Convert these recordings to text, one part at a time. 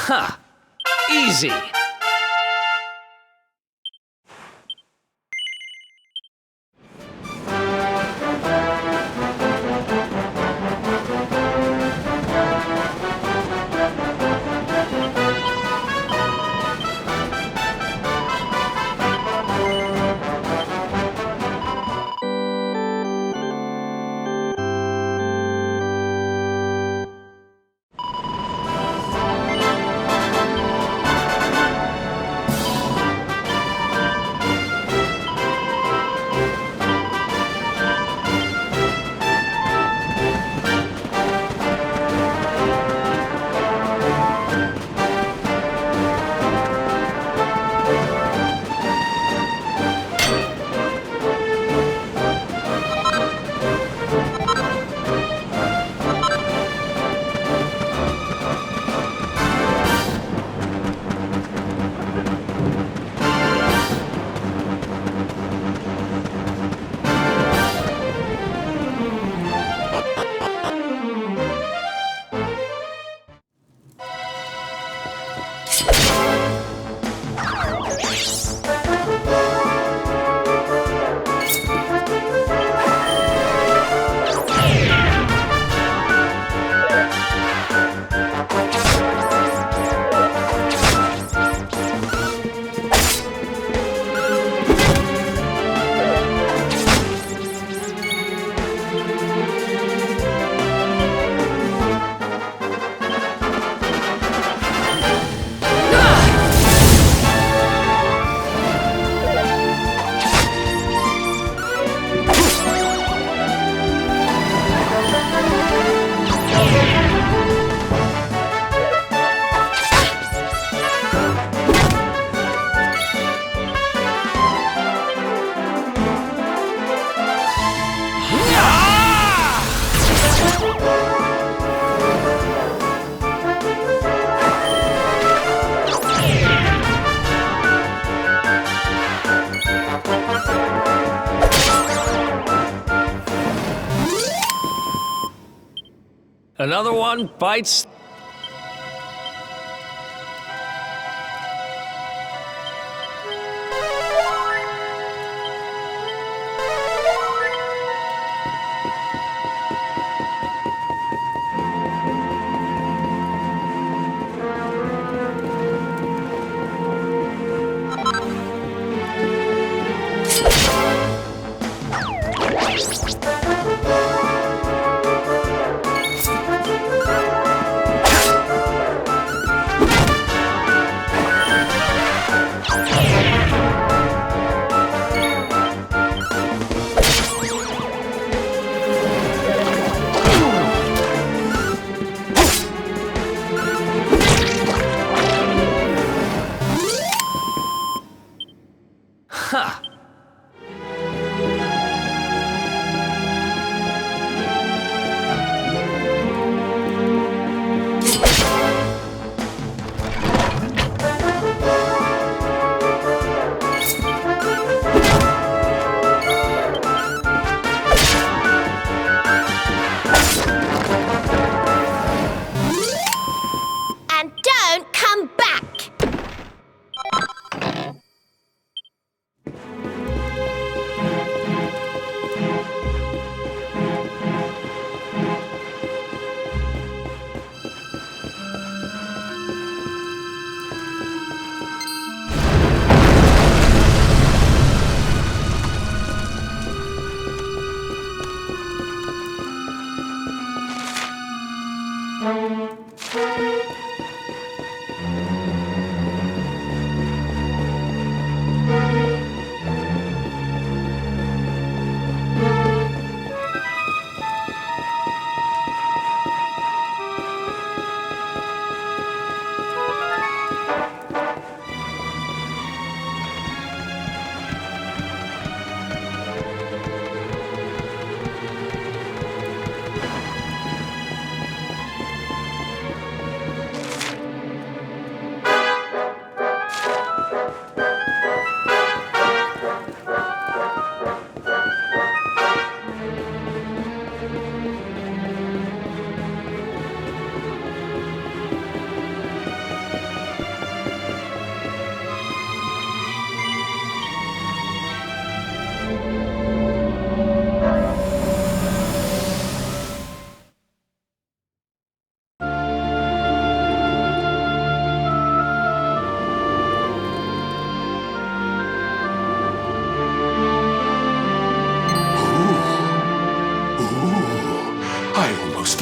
Ha! Easy! Another one bites. Ha! And don't come back!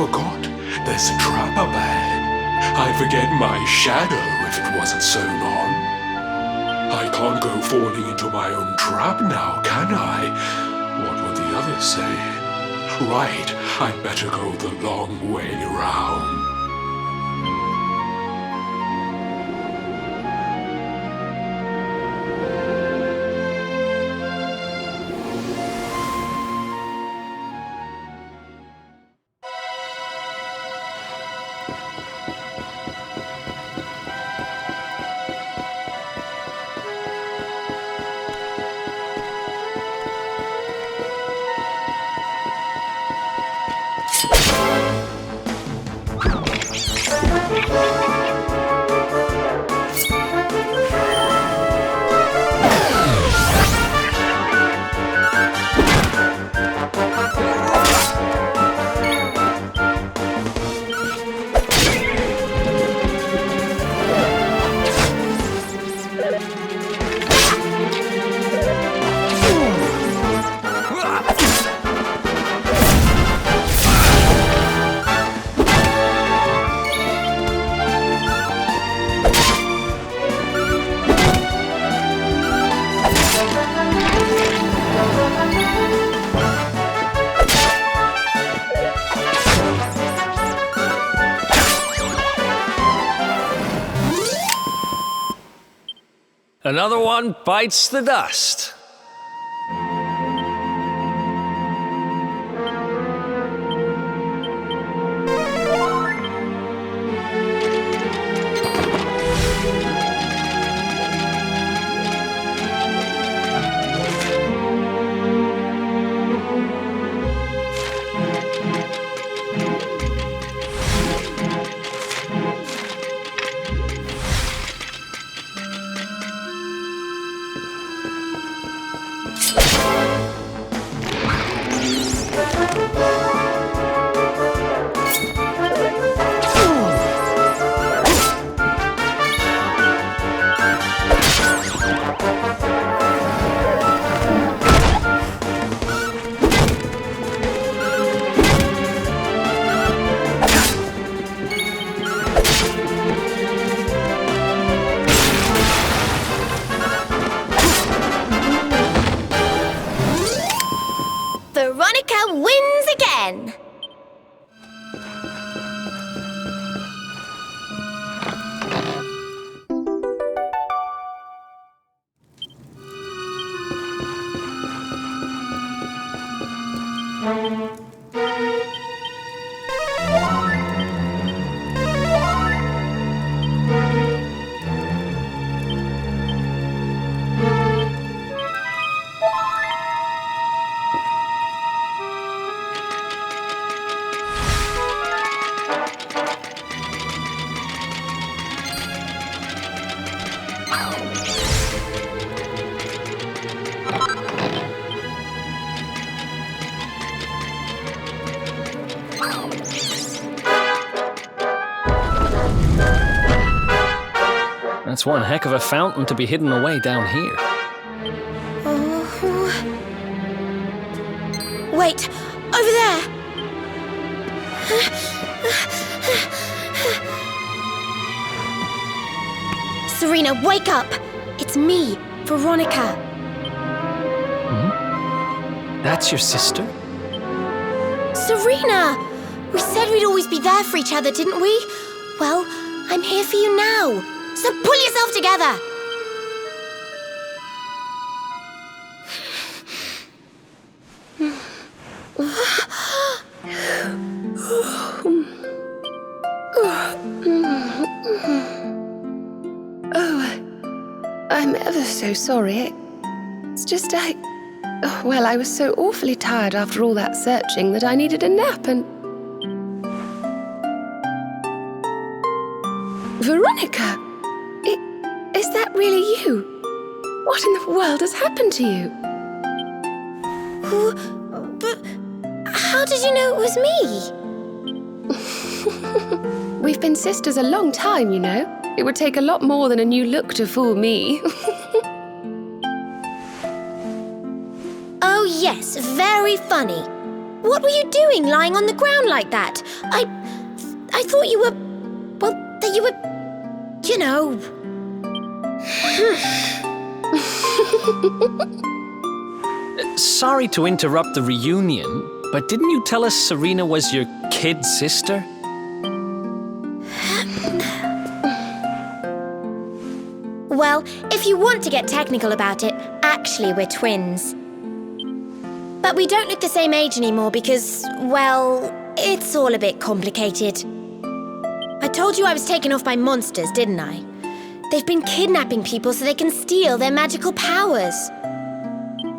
forgot. There's a trap up ahead. I'd forget my shadow if it wasn't sewn on. I can't go falling into my own trap now, can I? What would the others say? Right, I'd better go the long way round. Another one bites the dust. Veronica wins again. That's one heck of a fountain to be hidden away down here. Wait, over there. Serena, wake up. It's me, Veronica. That's your sister? Serena! We said we'd always be there for each other, didn't we? Well, I'm here for you now. So pull yourself together. Oh, I'm ever so sorry. It's just well, I was so awfully tired after all that searching that I needed a nap and... Veronica! Is that really you? What in the world has happened to you? But how did you know it was me? We've been sisters a long time, you know. It would take a lot more than a new look to fool me. Oh yes, very funny. What were you doing lying on the ground like that? I thought you were... Well, that you were... You know... Sorry to interrupt the reunion, but didn't you tell us Serena was your kid sister? Well, if you want to get technical about it, actually we're twins. But we don't look the same age anymore because, well, it's all a bit complicated. I told you I was taken off by monsters, didn't I? They've been kidnapping people so they can steal their magical powers.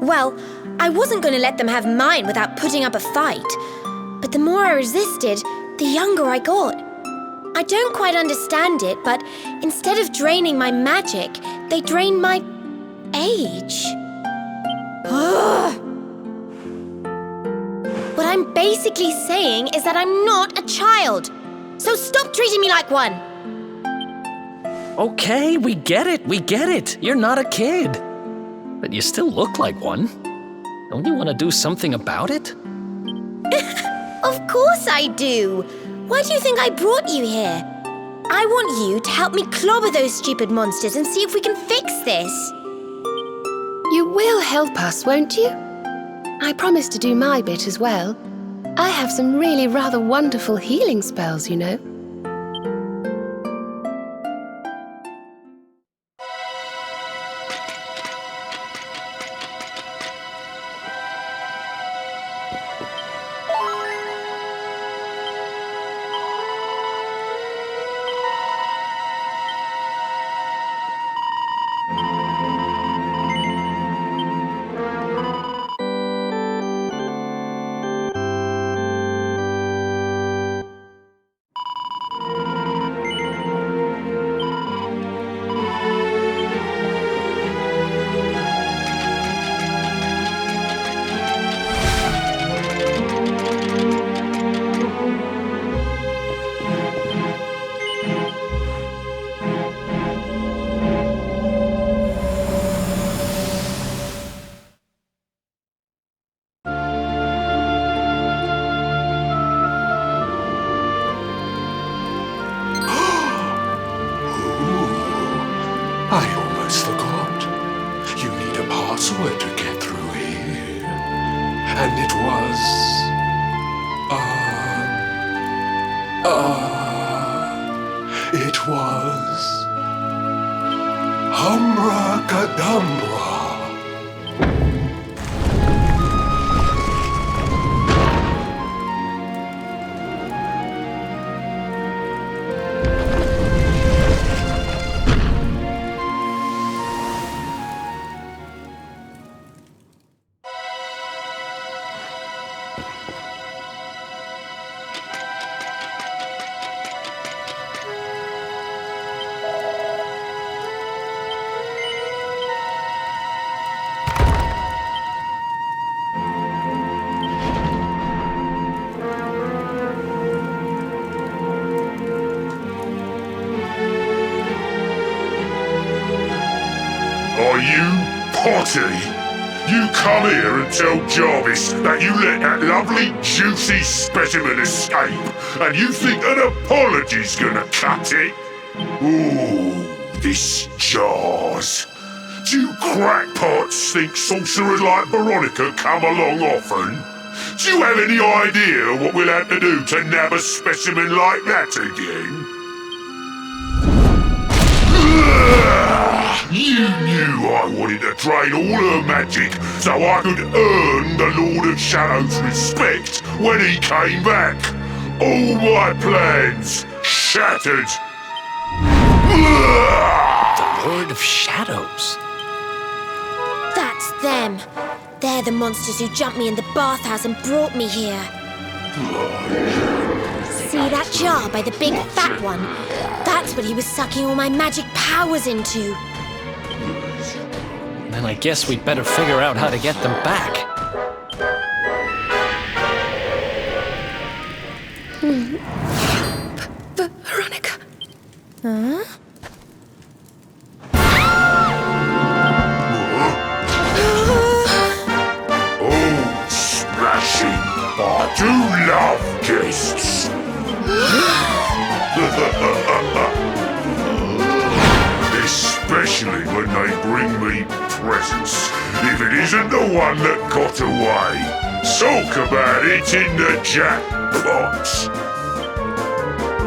Well, I wasn't going to let them have mine without putting up a fight. But the more I resisted, the younger I got. I don't quite understand it, but instead of draining my magic, they drain my age. What I'm basically saying is that I'm not a child. So stop treating me like one. Okay, we get it. You're not a kid. But you still look like one. Don't you want to do something about it? Of course I do. Why do you think I brought you here? I want you to help me clobber those stupid monsters and see if we can fix this. You will help us, won't you? I promise to do my bit as well. I have some really rather wonderful healing spells, you know. I almost forgot. You need a password to get through here. And it was... it was... Humbracadabra. Are you Potty? You come here and tell Jarvis that you let that lovely juicy specimen escape, and you think an apology's gonna cut it? Ooh, this jars. Do you crackpots think sorcerers like Veronica come along often? Do you have any idea what we'll have to do to nab a specimen like that again? You knew I wanted to drain all her magic so I could earn the Lord of Shadow's respect when he came back. All my plans shattered. The Lord of Shadows. That's them. They're the monsters who jumped me in the bathhouse and brought me here. See that jar by the big fat one? That's what he was sucking all my magic powers into. Then I guess we'd better figure out how to get them back. Veronica. Huh? Oh, splashing Especially when they bring me presents, if it isn't the one that got away. Talk about it in the jackpot.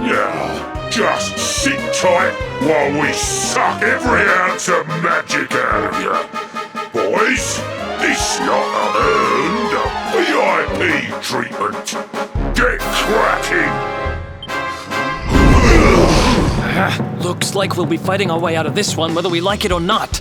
Yeah, just sit tight while we suck every ounce of magic out of you. Boys, this lot earned a VIP treatment. Get cracking! Looks like we'll be fighting our way out of this one whether we like it or not.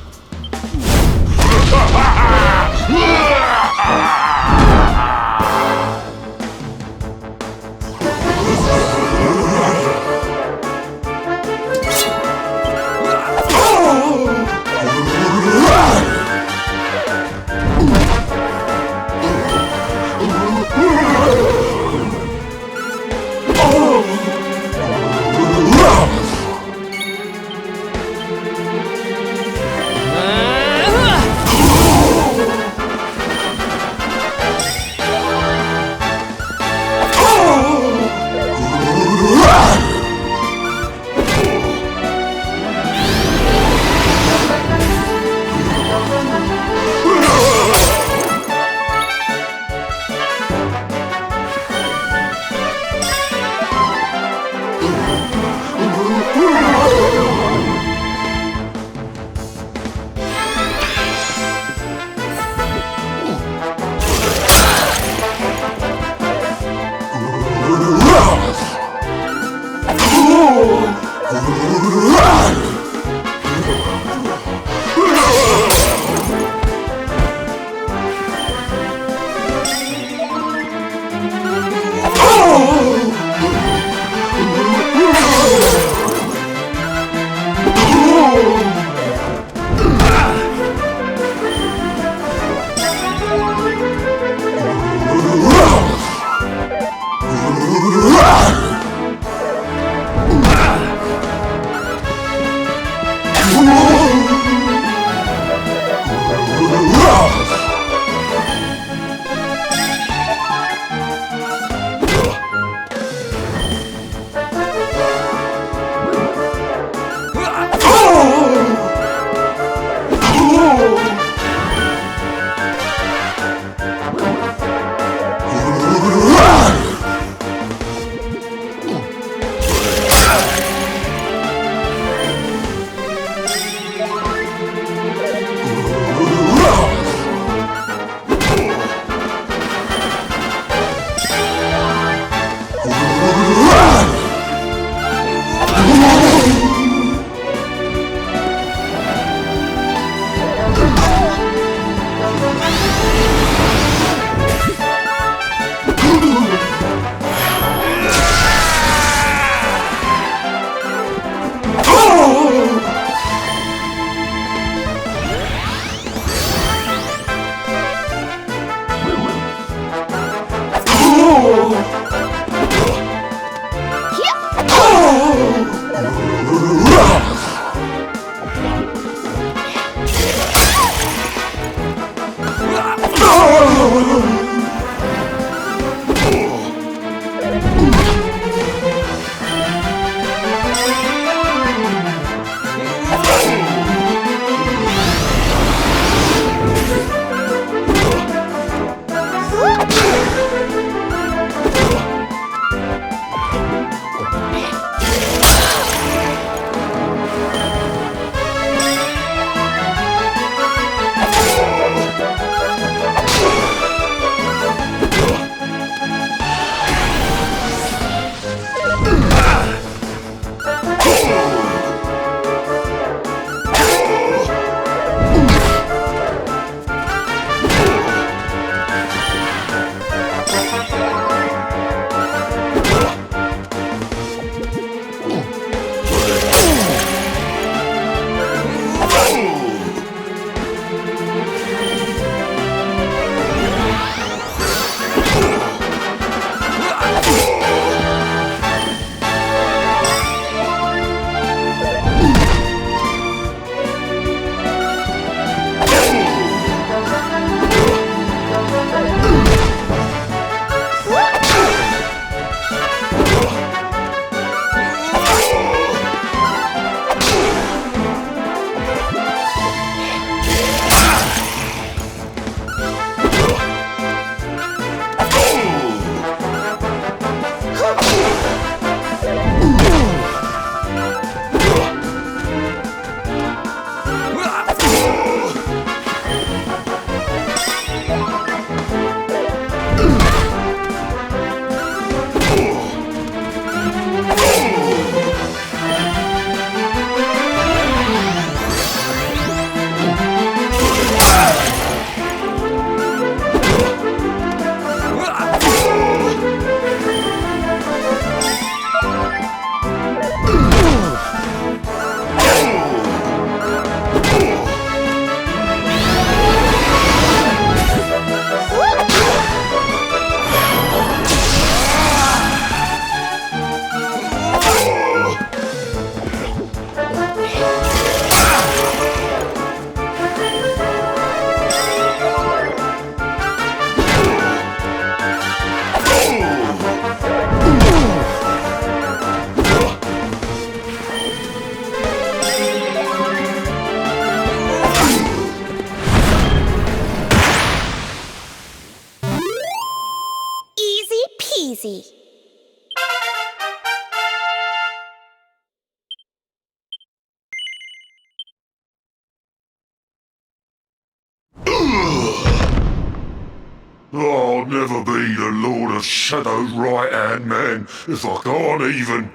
I'll never be the Lord of Shadow's right-hand man if I can't even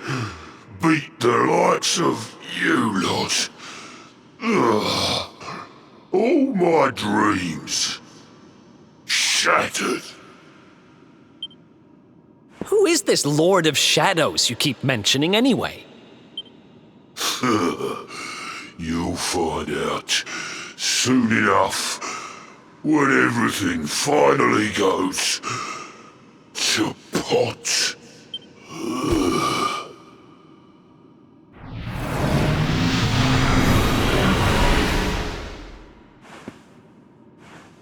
beat the likes of you lot. Ugh. All my dreams shattered. Who is this Lord of Shadows you keep mentioning anyway? You'll find out soon enough when everything finally goes to pot.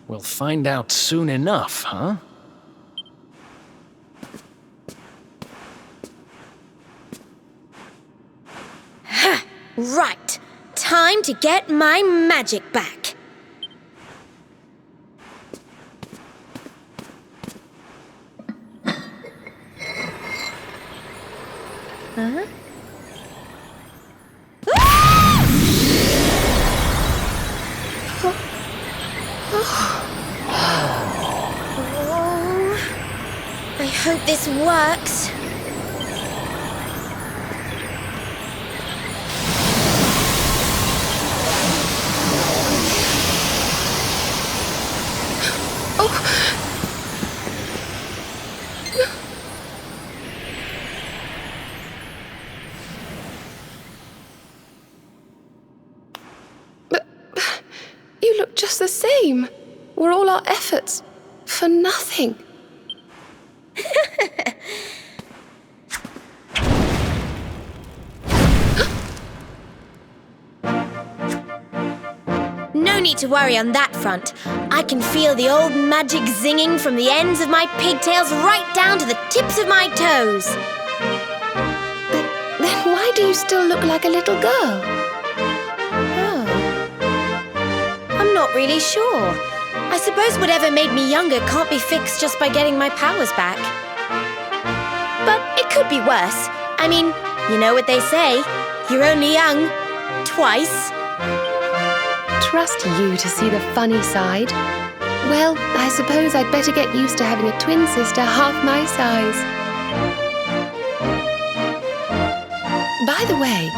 We'll find out soon enough, huh? Right. Time to get my magic back. Huh? I hope this works. But you look just the same. Were all our efforts for nothing? No need to worry on that front. I can feel the old magic zinging from the ends of my pigtails right down to the tips of my toes. But then why do you still look like a little girl? Oh. I'm not really sure. I suppose whatever made me younger can't be fixed just by getting my powers back. But it could be worse. I mean, you know what they say. You're only young. Twice. Trust you to see the funny side. Well, I suppose I'd better get used to having a twin sister half my size. By the way,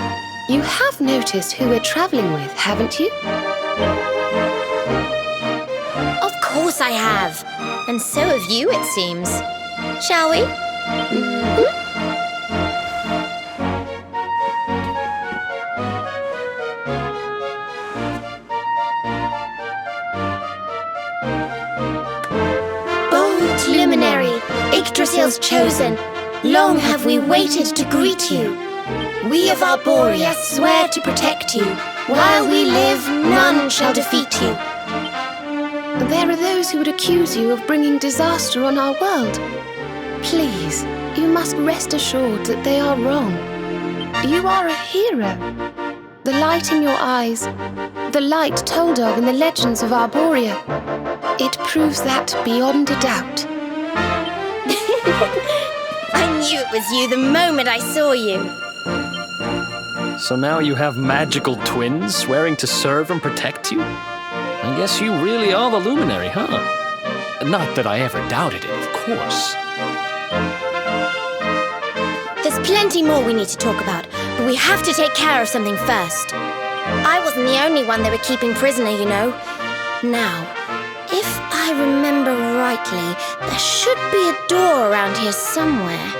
you have noticed who we're traveling with, haven't you? Of course I have. And so have you, it seems. Shall we? Bold luminary, Yggdrasil's chosen, long have we waited to greet you. We of Arborea swear to protect you. While we live, none shall defeat you. There are those who would accuse you of bringing disaster on our world. Please, you must rest assured that they are wrong. You are a hero. The light in your eyes, the light told of in the legends of Arborea, it proves that beyond a doubt. I knew it was you the moment I saw you. So now you have magical twins swearing to serve and protect you? I guess you really are the Luminary, huh? Not that I ever doubted it, of course. There's plenty more we need to talk about, but we have to take care of something first. I wasn't the only one they were keeping prisoner, you know. Now, if I remember rightly, there should be a door around here somewhere.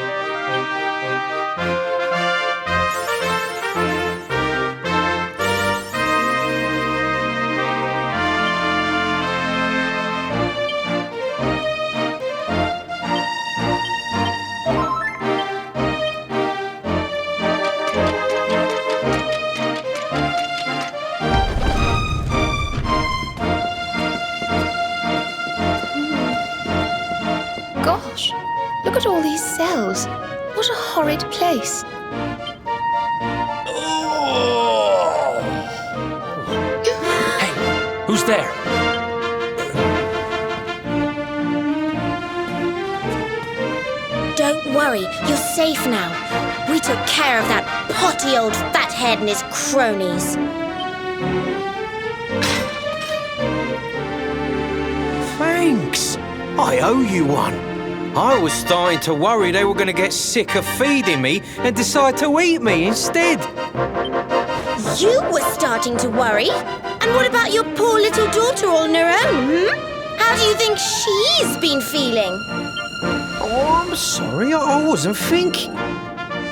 Gosh, look at all these cells. What a horrid place. Hey, who's there? Don't worry, you're safe now. We took care of that potty old fathead and his cronies. Thanks. I owe you one. I was starting to worry they were going to get sick of feeding me and decide to eat me instead. You were starting to worry? And what about your poor little daughter all on her own, How do you think she's been feeling? Oh, I'm sorry, I wasn't thinking.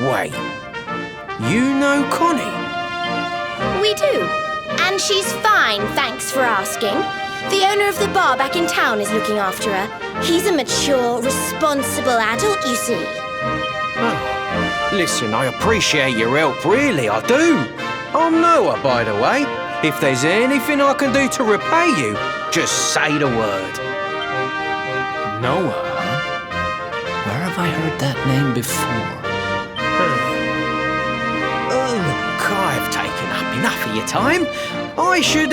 Wait, you know Connie? We do. And she's fine, thanks for asking. The owner of the bar back in town is looking after her. He's a mature, responsible adult, you see. Oh, listen, I appreciate your help, really, I do. I'm Noah, by the way. If there's anything I can do to repay you, just say the word. Noah, huh? Where have I heard that name before? Look, I've taken up enough of your time. I should,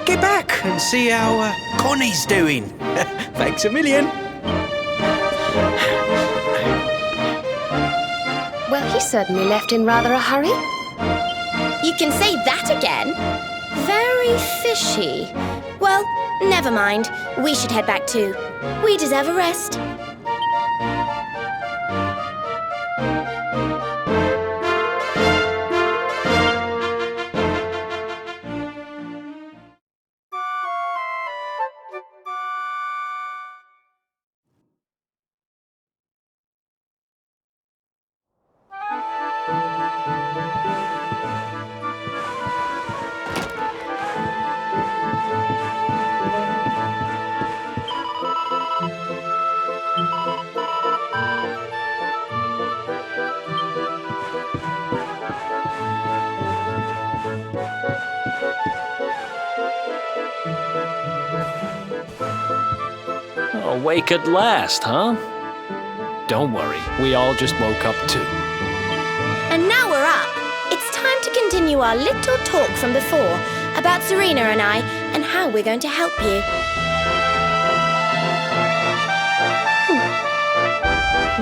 get back and see how, Connie's doing. Thanks a million. Well, he certainly left in rather a hurry. You can say that again. Very fishy. Well, never mind. We should head back too. We deserve a rest. Awake at last, huh? Don't worry, we all just woke up too. And now we're up. It's time to continue our little talk from before about Serena and I and how we're going to help you.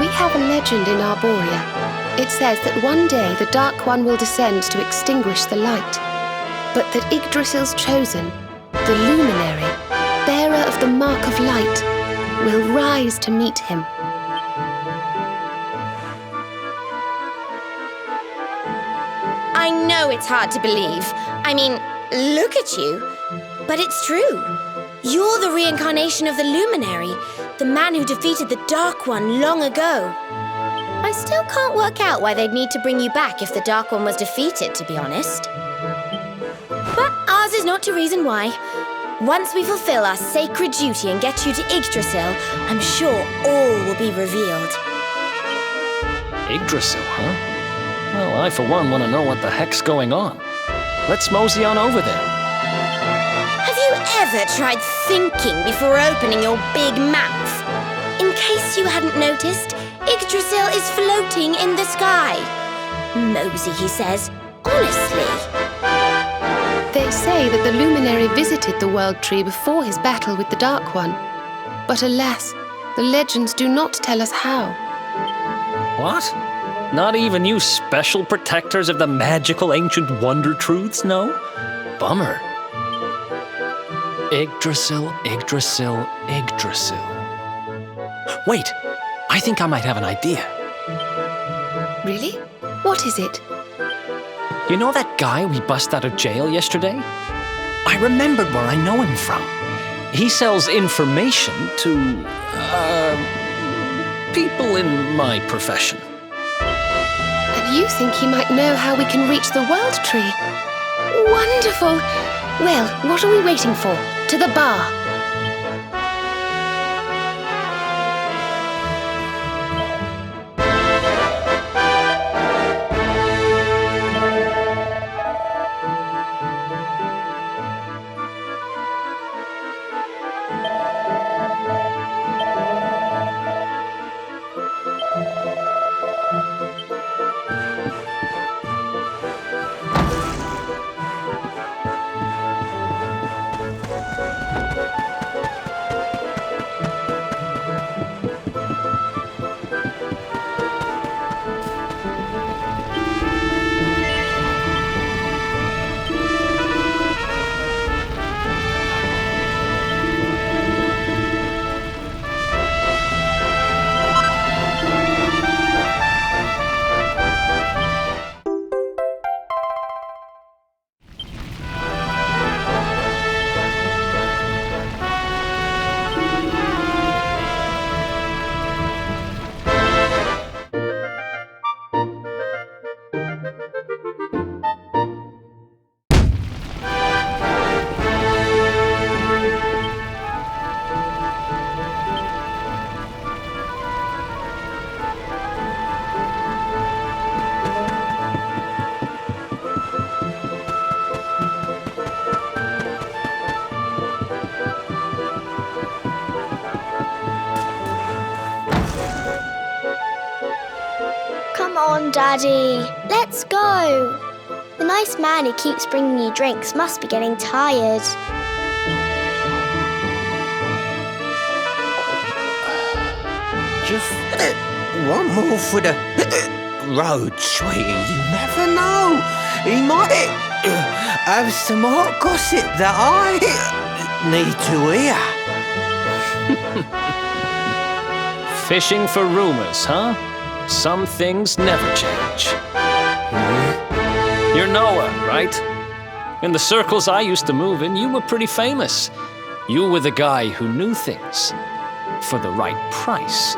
We have a legend in Arborea. It says that one day the Dark One will descend to extinguish the light, but that Yggdrasil's chosen, the Luminary, bearer of the Mark of Light, will rise to meet him. I know it's hard to believe. I mean, look at you. But it's true. You're the reincarnation of the Luminary, the man who defeated the Dark One long ago. I still can't work out why they'd need to bring you back if the Dark One was defeated, to be honest. But ours is not to reason why. Once we fulfill our sacred duty and get you to Yggdrasil, I'm sure all will be revealed. Yggdrasil, huh? Well, I for one want to know what the heck's going on. Let's mosey on over there. Have you ever tried thinking before opening your big mouth? In case you hadn't noticed, Yggdrasil is floating in the sky. Mosey, he says. Honestly. They say that the Luminary visited the World Tree before his battle with the Dark One. But alas, the legends do not tell us how. What? Not even you special protectors of the magical ancient wonder truths know? Bummer. Yggdrasil, Yggdrasil, Yggdrasil. Wait, I think I might have an idea. Really? What is it? You know that guy we bust out of jail yesterday? I remembered where I know him from. He sells information to, people in my profession. And you think he might know how we can reach the World Tree? Wonderful! Well, what are we waiting for? To the bar! on, Daddy. Let's go. The nice man who keeps bringing you drinks must be getting tired. Just one more for the road, sweetie. You never know. He might have some hot gossip that I need to hear. Fishing for rumors, huh? Some things never change. You're Noah, right? In the circles I used to move in, you were pretty famous. You were the guy who knew things for the right price.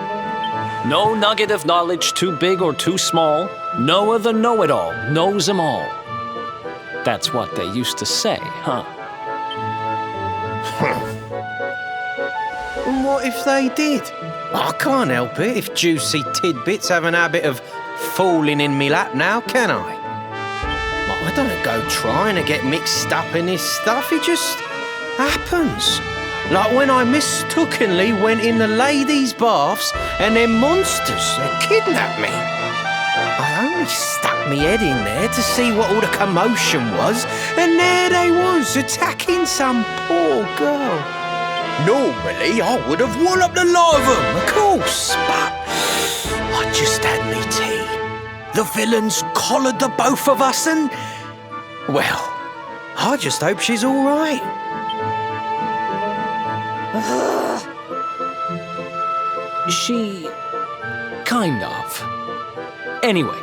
No nugget of knowledge too big or too small. Noah the know-it-all knows them all. That's what they used to say, huh? And what if they did? I can't help it if juicy tidbits have an habit of falling in me lap now, can I? I don't go trying to get mixed up in this stuff, it just happens. Like when I mistakenly went in the ladies' baths and them monsters kidnapped me. I only stuck me head in there to see what all the commotion was, and there they was, attacking some poor girl. Normally, I would have walloped the lot of them, of course, but I just had me tea. The villains collared the both of us and, well, I just hope she's all right. She... kind of. Anyway,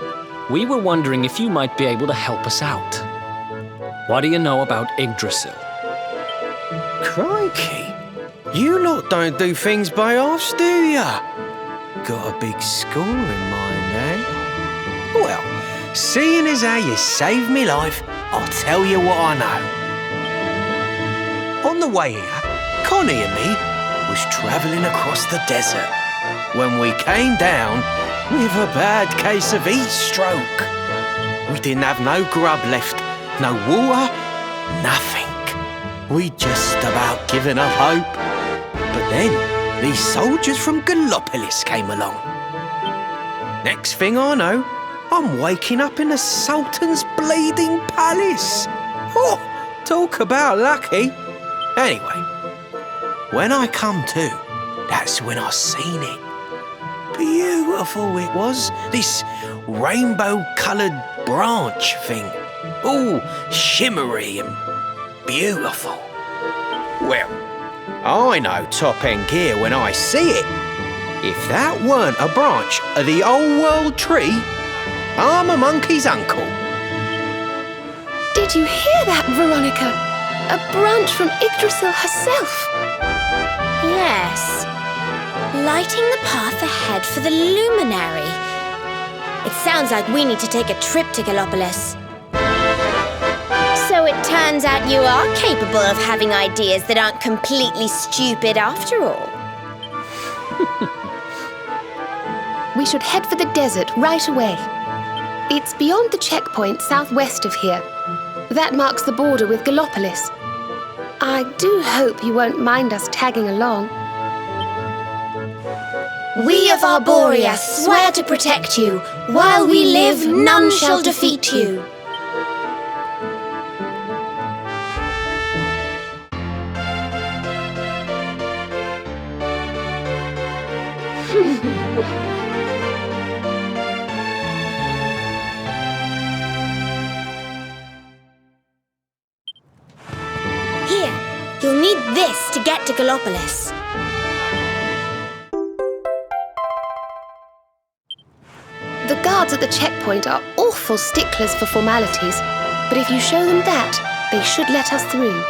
we were wondering if you might be able to help us out. What do you know about Yggdrasil? Crikey. You lot don't do things by halves, do ya? Got a big score in mind, eh? Well, seeing as how you saved me life, I'll tell you what I know. On the way here, Connie and me was travelling across the desert when we came down with a bad case of heat stroke. We didn't have no grub left, no water, nothing. We'd just about given up hope. But then these soldiers from Gallopolis came along. Next thing I know, I'm waking up in the Sultan's bleeding palace. Oh, talk about lucky. Anyway, when I come to, that's when I seen it. Beautiful it was, this rainbow-coloured branch thing. All shimmery and beautiful. Well, I know top-end gear when I see it. If that weren't a branch of the old world tree, I'm a monkey's uncle. Did you hear that, Veronica? A branch from Yggdrasil herself. Yes. Lighting the path ahead for the luminary. It sounds like we need to take a trip to Gallopolis. So it turns out you are capable of having ideas that aren't completely stupid after all. We should head for the desert right away. It's beyond the checkpoint southwest of here. That marks the border with Gallopolis. I do hope you won't mind us tagging along. We of Arborea swear to protect you. While we live, none shall defeat you. Here, you'll need this to get to Gallopolis. The guards at the checkpoint are awful sticklers for formalities, but if you show them that, they should let us through.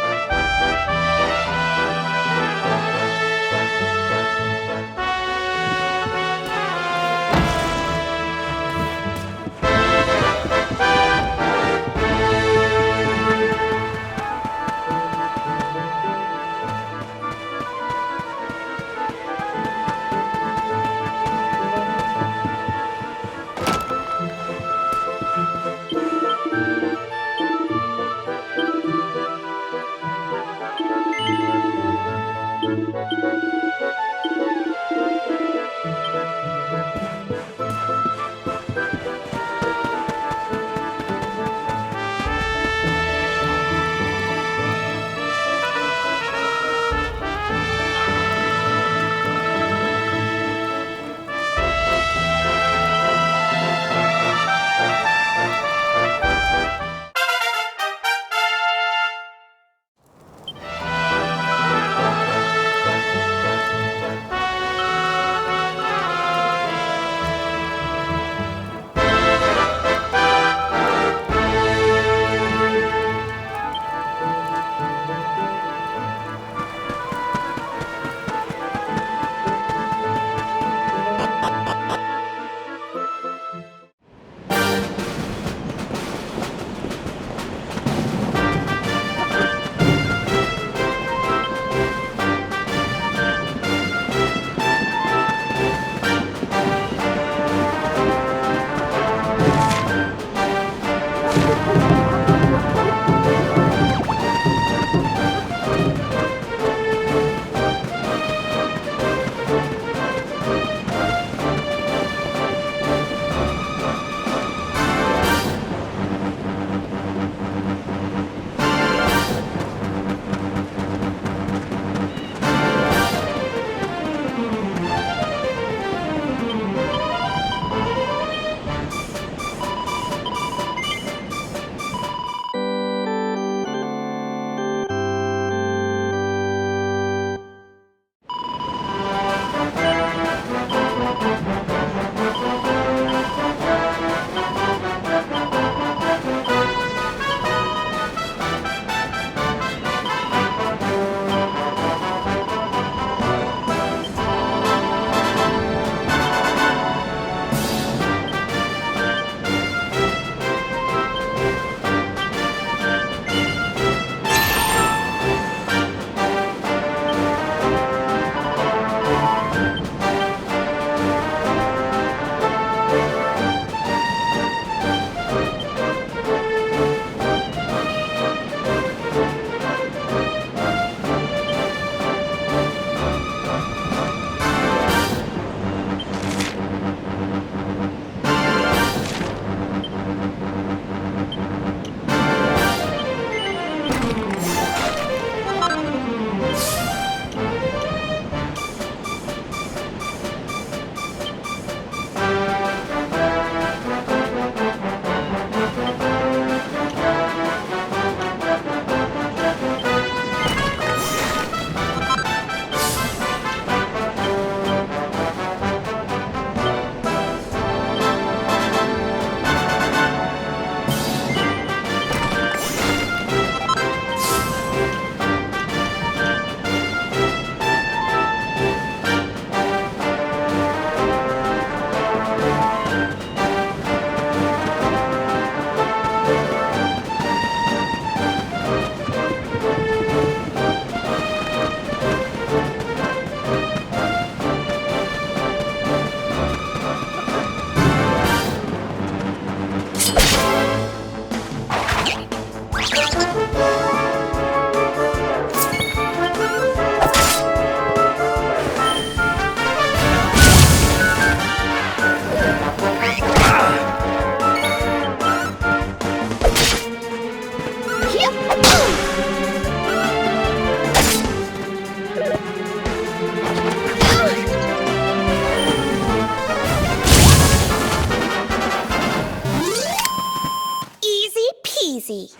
peasy.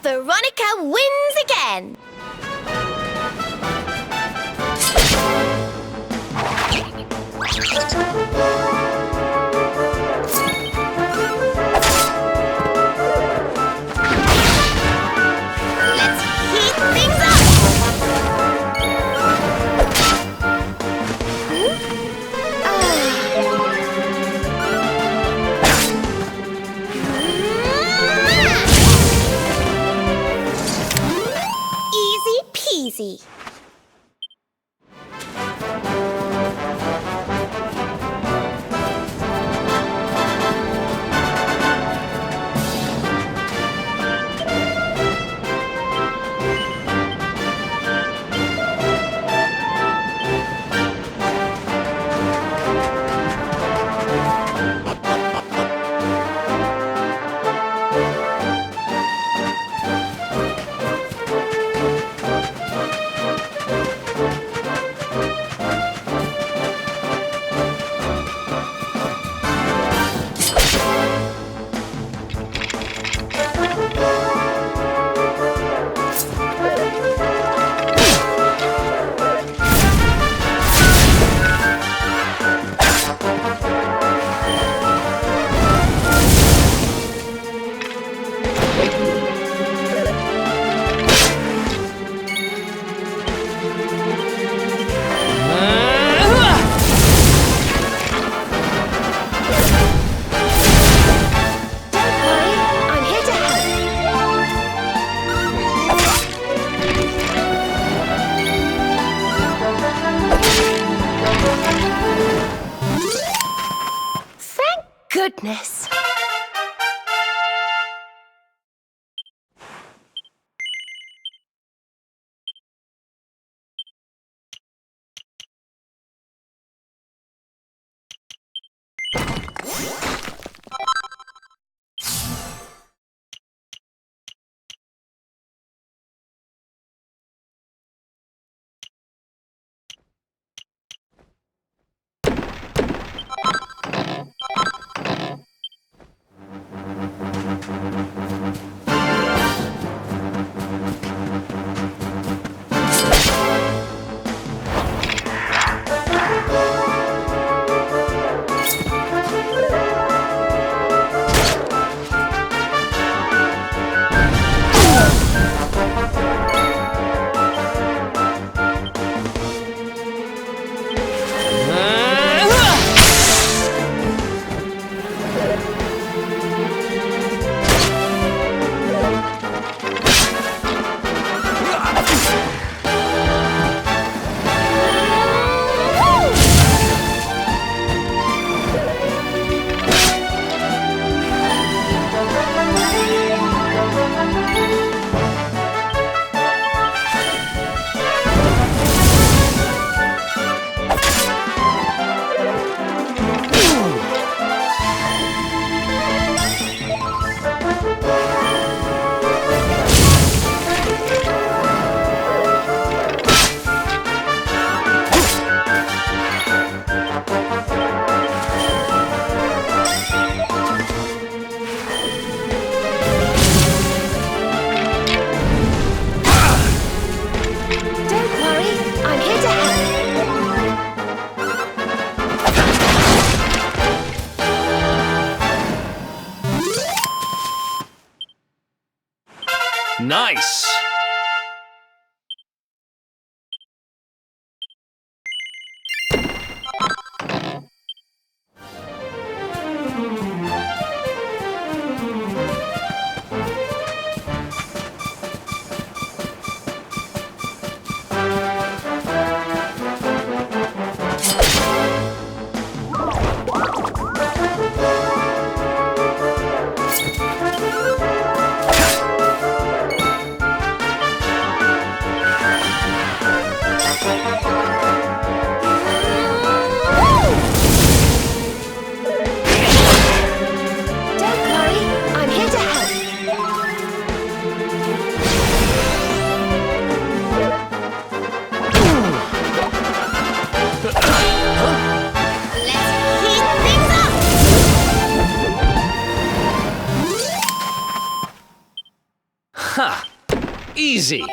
Veronica wins again! Let's heat things up! Easy peasy. I'm here to help. Thank goodness. Easy.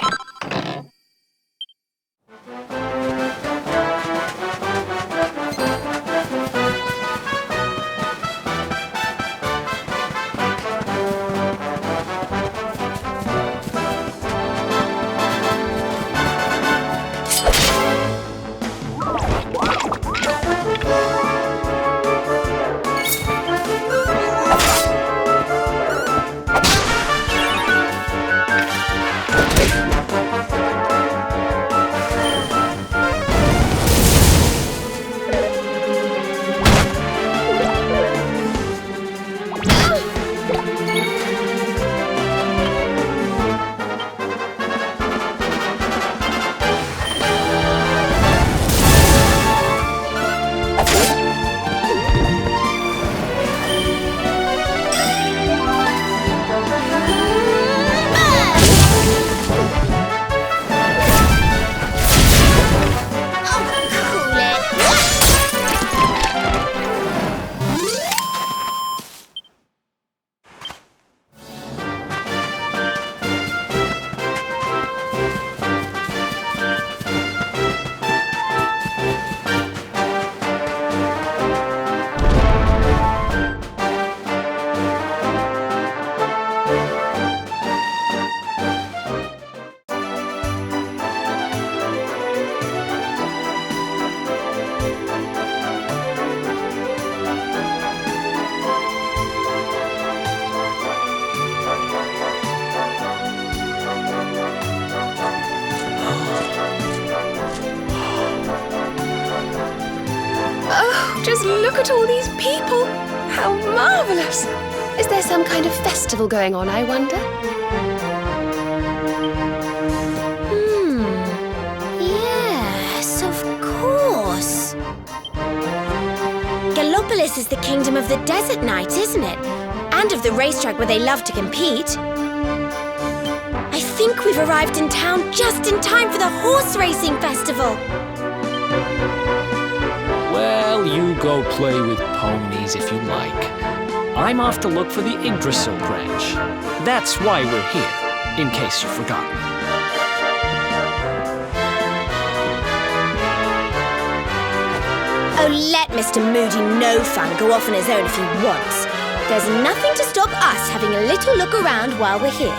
Just look at all these people! How marvellous! Is there some kind of festival going on, I wonder? Yes, of course. Gallopolis is the kingdom of the desert knights, isn't it? And of the racetrack where they love to compete. I think we've arrived in town just in time for the horse racing festival. Well, you go play with ponies if you like. I'm off to look for the Yggdrasil branch. That's why we're here, in case you've forgotten. Oh, let Mr. Moody No Fun go off on his own if he wants. There's nothing to stop us having a little look around while we're here.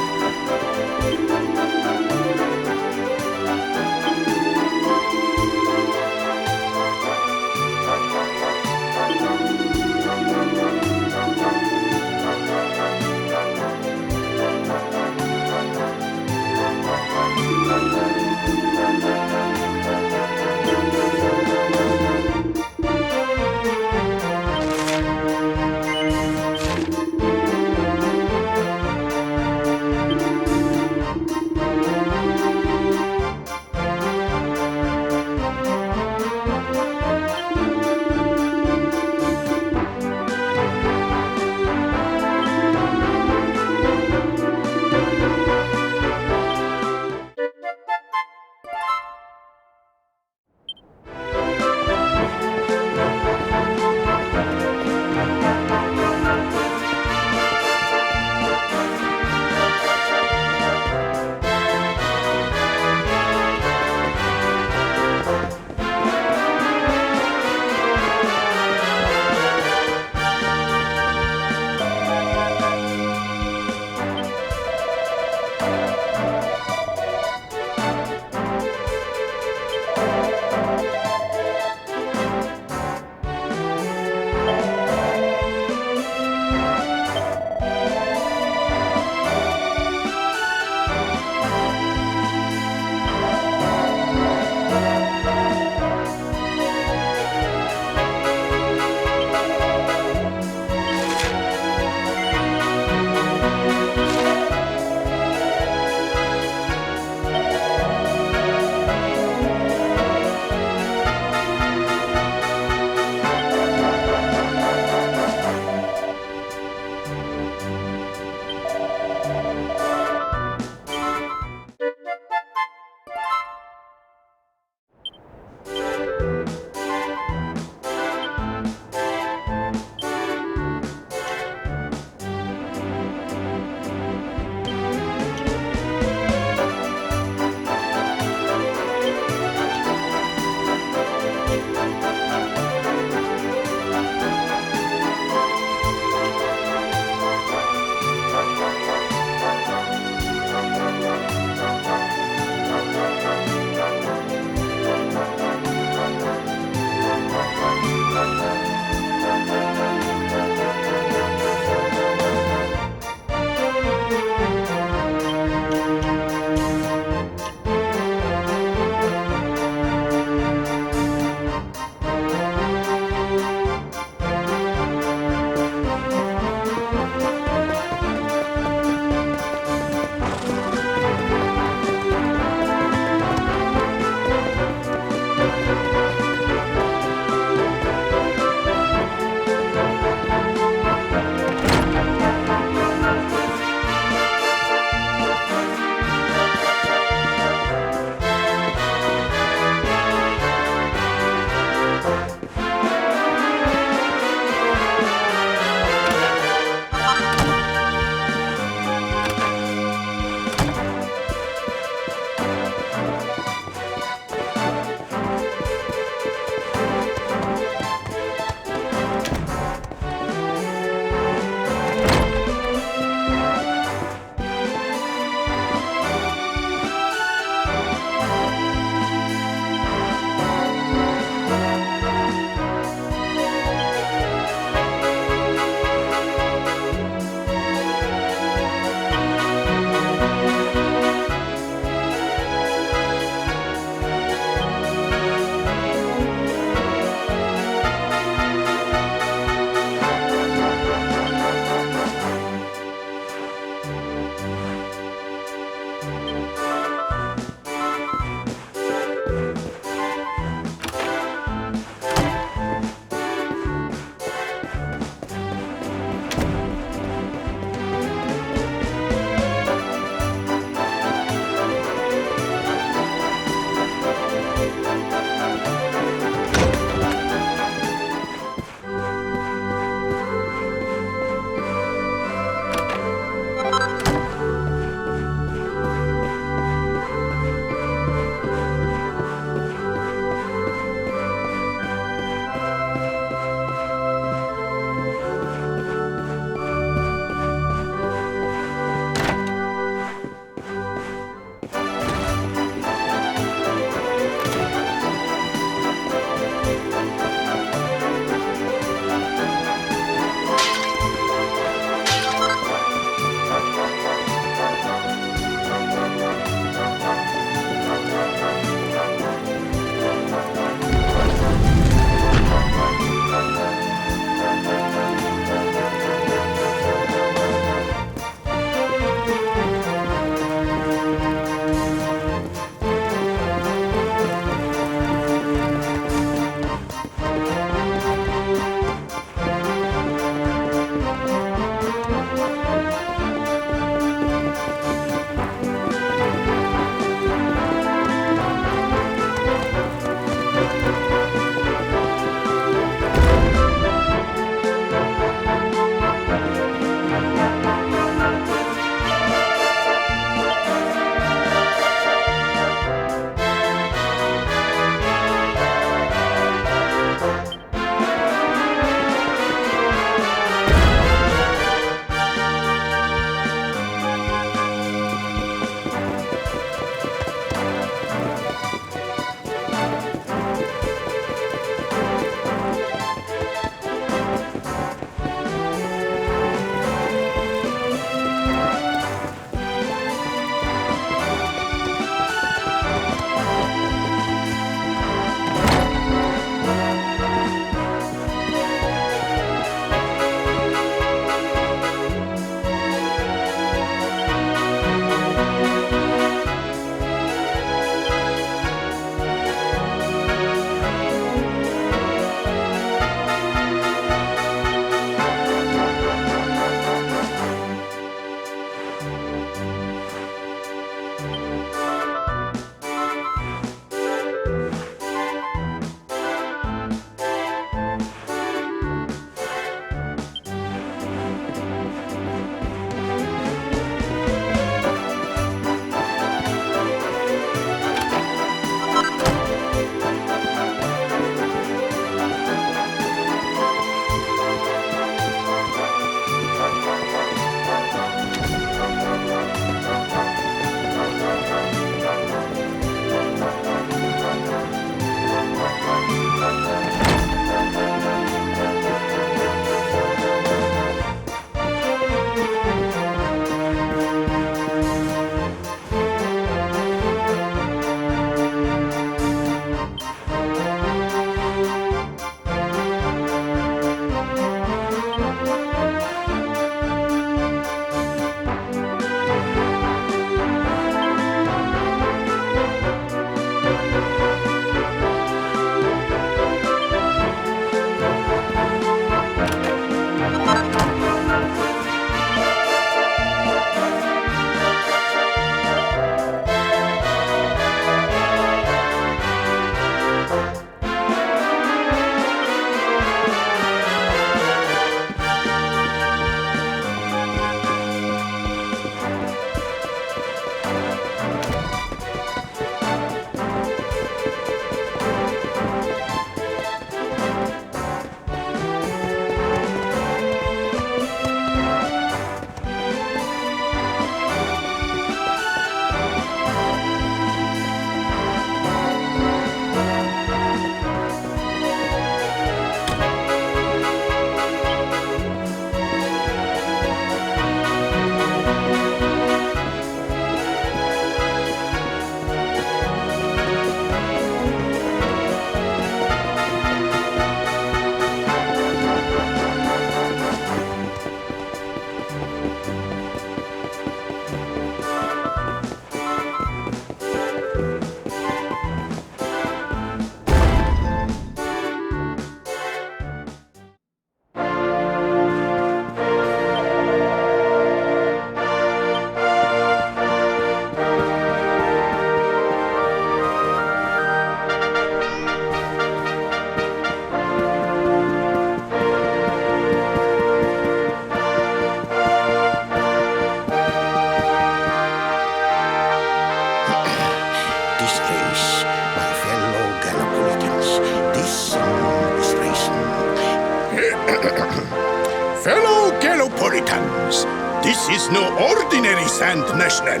Greetings. This is no ordinary Sand National.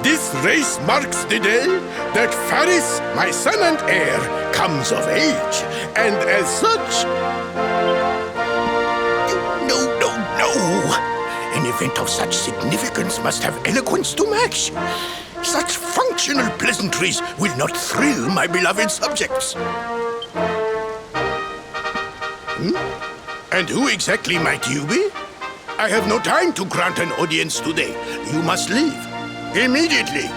This race marks the day that Faris, my son and heir, comes of age. And as such... No. An event of such significance must have eloquence to match. Such functional pleasantries will not thrill my beloved subjects. And who exactly might you be? I have no time to grant an audience today. You must leave. Immediately.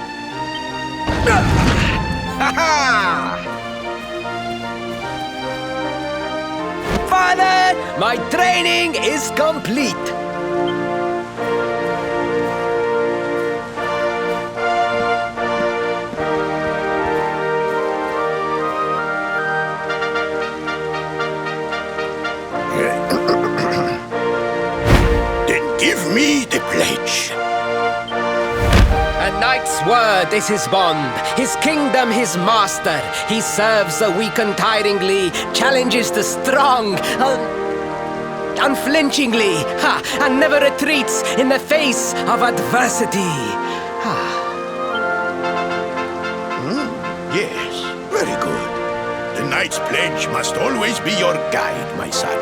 Father, my training is complete. Give me the pledge. A knight's word is his bond, his kingdom his master. He serves the weak untiringly, challenges the strong unflinchingly, and never retreats in the face of adversity. Yes, very good. The knight's pledge must always be your guide, my son.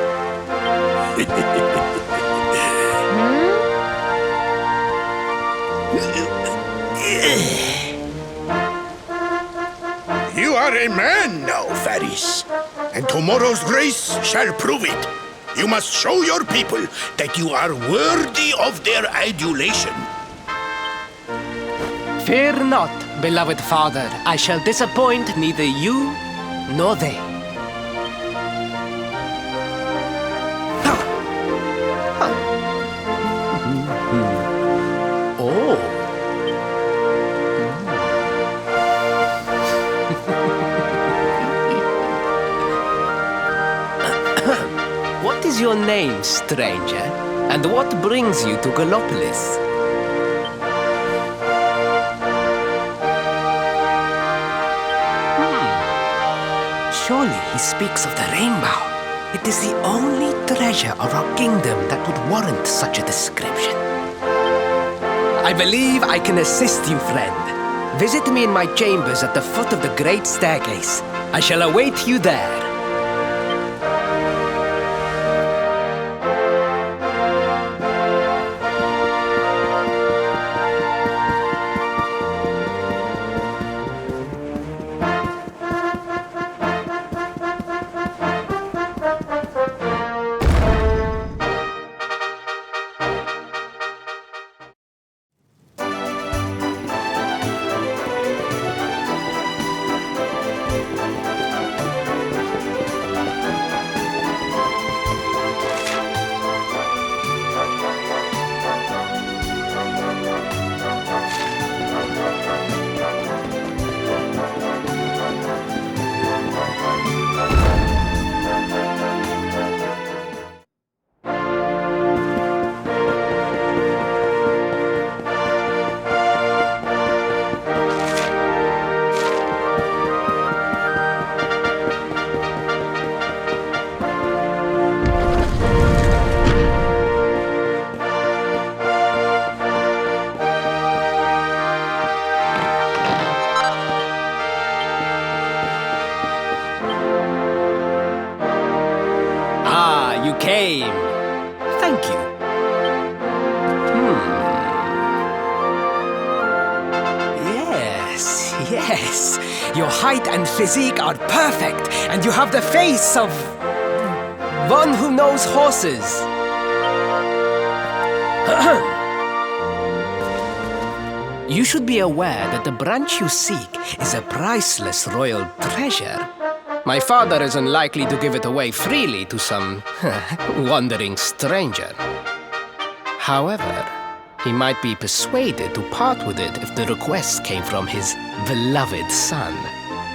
You are a man now, Faris. And tomorrow's race shall prove it. You must show your people that you are worthy of their adulation. Fear not, beloved father. I shall disappoint neither you nor they. What is your name, stranger? And what brings you to Gallopolis? Surely he speaks of the rainbow. It is the only treasure of our kingdom that would warrant such a description. I believe I can assist you, friend. Visit me in my chambers at the foot of the great staircase. I shall await you there. Came. Thank you. Yes. Your height and physique are perfect, and you have the face of one who knows horses. You should be aware that the branch you seek is a priceless royal treasure. My father is unlikely to give it away freely to some wandering stranger. However, he might be persuaded to part with it if the request came from his beloved son.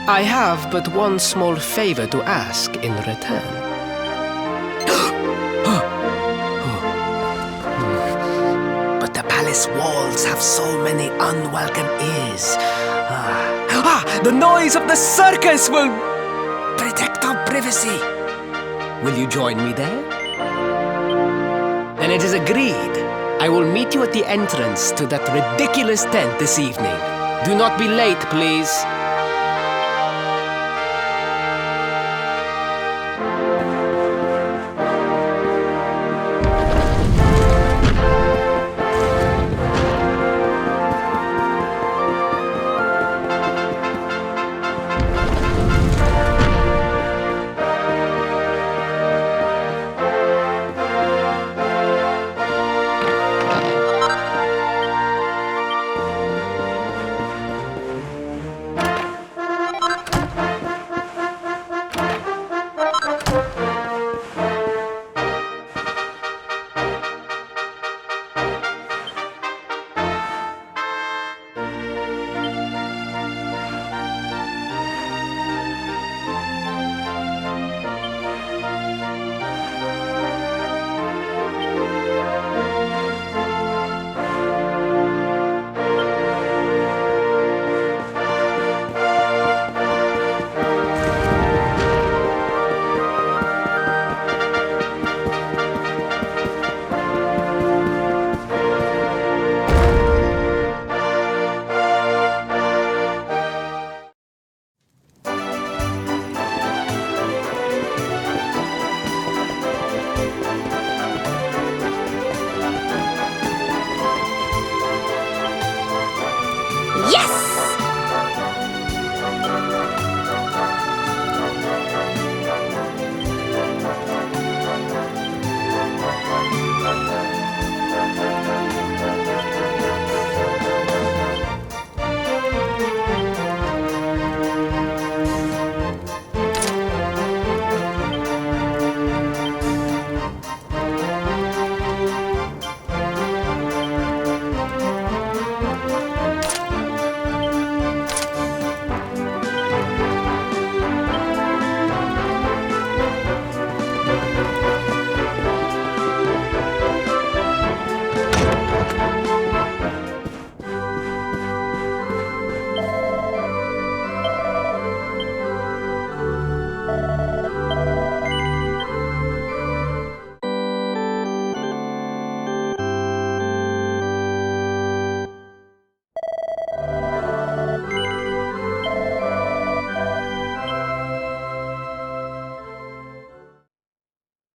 I have but one small favor to ask in return. But the palace walls have so many unwelcome ears. The noise of the circus will protect our privacy. Will you join me there? Then it is agreed. I will meet you at the entrance to that ridiculous tent this evening. Do not be late, please.